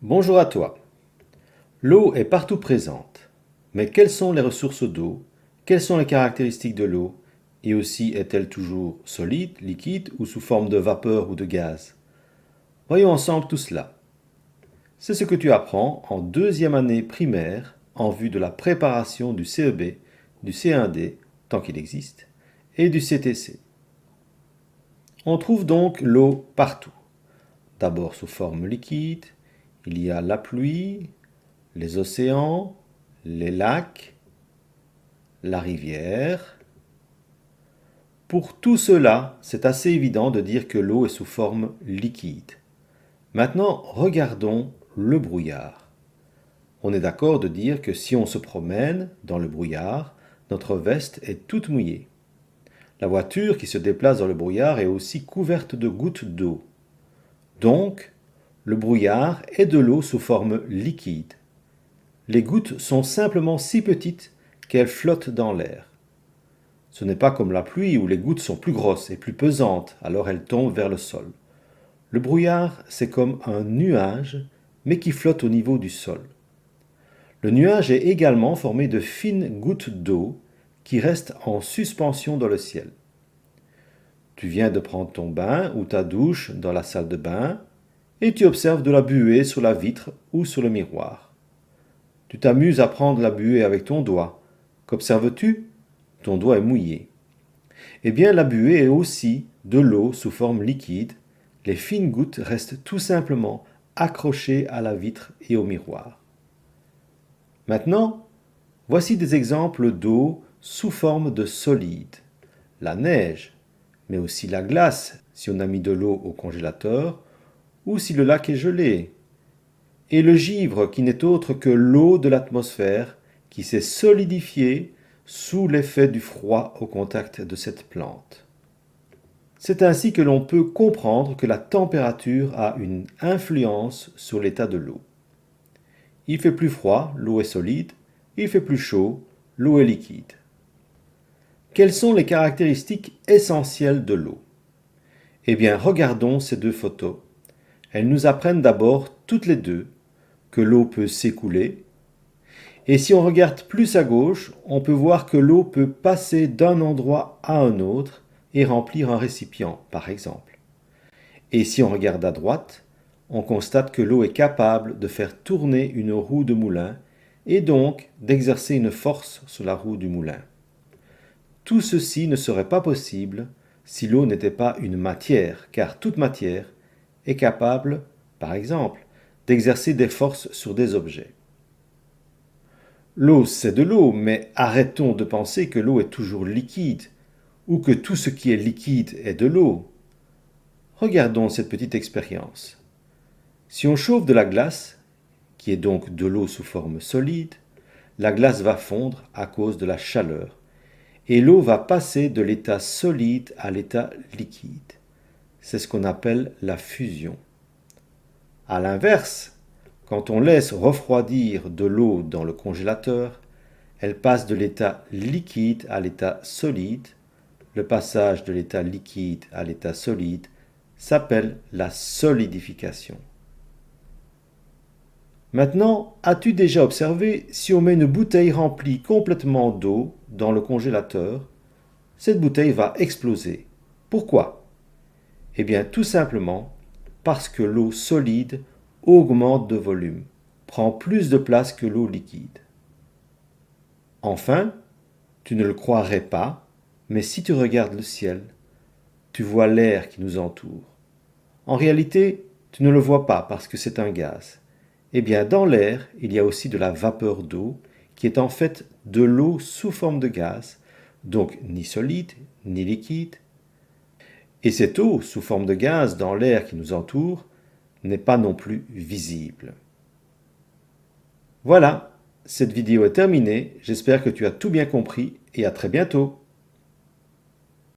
Bonjour à toi. L'eau est partout présente. Mais quelles sont les ressources d'eau? Quelles sont les caractéristiques de l'eau? Et aussi, est-elle toujours solide, liquide ou sous forme de vapeur ou de gaz? Voyons ensemble tout cela. C'est ce que tu apprends en deuxième année primaire en vue de la préparation du CEB, du C1D, tant qu'il existe, et du CTC. On trouve donc l'eau partout. D'abord sous forme liquide, il y a la pluie, les océans, les lacs, la rivière. Pour tout cela, c'est assez évident de dire que l'eau est sous forme liquide. Maintenant, regardons le brouillard. On est d'accord de dire que si on se promène dans le brouillard, notre veste est toute mouillée. La voiture qui se déplace dans le brouillard est aussi couverte de gouttes d'eau. Donc, le brouillard est de l'eau sous forme liquide. Les gouttes sont simplement si petites qu'elles flottent dans l'air. Ce n'est pas comme la pluie où les gouttes sont plus grosses et plus pesantes, alors elles tombent vers le sol. Le brouillard, c'est comme un nuage, mais qui flotte au niveau du sol. Le nuage est également formé de fines gouttes d'eau qui restent en suspension dans le ciel. Tu viens de prendre ton bain ou ta douche dans la salle de bain et tu observes de la buée sur la vitre ou sur le miroir. Tu t'amuses à prendre la buée avec ton doigt. Qu'observes-tu? Ton doigt est mouillé. Eh bien, la buée est aussi de l'eau sous forme liquide. Les fines gouttes restent tout simplement accrochées à la vitre et au miroir. Maintenant, voici des exemples d'eau sous forme de solide. La neige, mais aussi la glace si on a mis de l'eau au congélateur ou si le lac est gelé. Et le givre qui n'est autre que l'eau de l'atmosphère qui s'est solidifiée sous l'effet du froid au contact de cette plante. C'est ainsi que l'on peut comprendre que la température a une influence sur l'état de l'eau. Il fait plus froid, l'eau est solide, il fait plus chaud, l'eau est liquide. Quelles sont les caractéristiques essentielles de l'eau? Eh bien, regardons ces deux photos. Elles nous apprennent d'abord, toutes les deux, que l'eau peut s'écouler. Et si on regarde plus à gauche, on peut voir que l'eau peut passer d'un endroit à un autre et remplir un récipient, par exemple. Et si on regarde à droite, on constate que l'eau est capable de faire tourner une roue de moulin et donc d'exercer une force sur la roue du moulin. Tout ceci ne serait pas possible si l'eau n'était pas une matière, car toute matière est capable, par exemple, d'exercer des forces sur des objets. L'eau, c'est de l'eau, mais arrêtons de penser que l'eau est toujours liquide, ou que tout ce qui est liquide est de l'eau. Regardons cette petite expérience. Si on chauffe de la glace, qui est donc de l'eau sous forme solide, la glace va fondre à cause de la chaleur, et l'eau va passer de l'état solide à l'état liquide. C'est ce qu'on appelle la fusion. À l'inverse, quand on laisse refroidir de l'eau dans le congélateur, elle passe de l'état liquide à l'état solide. Le passage de l'état liquide à l'état solide s'appelle la solidification. Maintenant, as-tu déjà observé si on met une bouteille remplie complètement d'eau dans le congélateur, cette bouteille va exploser. Pourquoi? Eh bien, tout simplement parce que l'eau solide augmente de volume, prend plus de place que l'eau liquide. Enfin, tu ne le croirais pas, mais si tu regardes le ciel, tu vois l'air qui nous entoure. En réalité, tu ne le vois pas parce que c'est un gaz. Eh bien, dans l'air, il y a aussi de la vapeur d'eau qui est en fait de l'eau sous forme de gaz, donc ni solide ni liquide. Et cette eau sous forme de gaz dans l'air qui nous entoure n'est pas non plus visible. Voilà, cette vidéo est terminée, j'espère que tu as tout bien compris et à très bientôt.